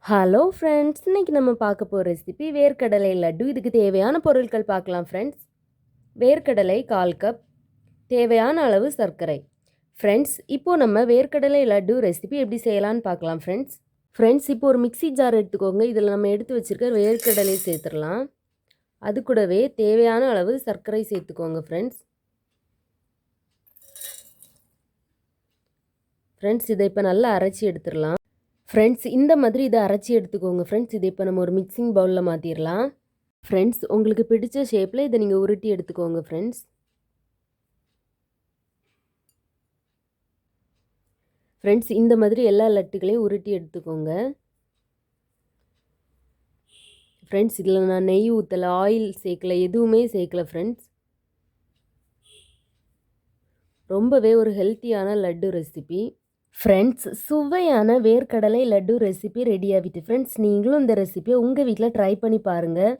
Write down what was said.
Hello friends, இன்னைக்கு நம்ம பார்க்க போகிற ரெசிபி வேர்க்கடலை லட்டு. இதுக்கு தேவையான பொருட்கள் பார்க்கலாம் ஃப்ரெண்ட்ஸ். வேர்க்கடலை 1/4 கப், தேவையான அளவு சர்க்கரை. ஃப்ரெண்ட்ஸ், இப்போது நம்ம வேர்க்கடலை லட்டு ரெசிபி எப்படி செய்யலான்னு பார்க்கலாம் ஃப்ரெண்ட்ஸ், இப்போ ஒரு மிக்சி ஜார் எடுத்துக்கோங்க. இதில் நம்ம எடுத்து வச்சுருக்க வேர்க்கடலை சேர்த்துடலாம். அது கூடவே தேவையான அளவு சர்க்கரை சேர்த்துக்கோங்க ஃப்ரெண்ட்ஸ், இதை இப்போ நல்லா அரைச்சி எடுத்துடலாம். ஃப்ரெண்ட்ஸ், இந்த மாதிரி இதை அரைச்சி எடுத்துக்கோங்க ஃப்ரெண்ட்ஸ். இதை இப்போ நம்ம ஒரு மிக்சிங் பவுலில் மாற்றிடலாம். ஃப்ரெண்ட்ஸ், உங்களுக்கு பிடிச்ச ஷேப்பில் இதை நீங்கள் உருட்டி எடுத்துக்கோங்க ஃப்ரெண்ட்ஸ், இந்த மாதிரி எல்லா லட்டுகளையும் உருட்டி எடுத்துக்கோங்க ஃப்ரெண்ட்ஸ். இதில் நான் நெய் ஊற்றலை, ஆயில் சேர்க்கலை, எதுவுமே சேர்க்கலை ஃப்ரெண்ட்ஸ். ரொம்பவே ஒரு ஹெல்த்தியான லட்டு ரெசிபி ஃப்ரெண்ட்ஸ். சுவையான வேர்க்கடலை லட்டு ரெசிபி ரெடி ஆகிட்டு ஃப்ரெண்ட்ஸ். நீங்களும் இந்த ரெசிபியை உங்கள் வீட்டில் ட்ரை பண்ணி பாருங்கள்.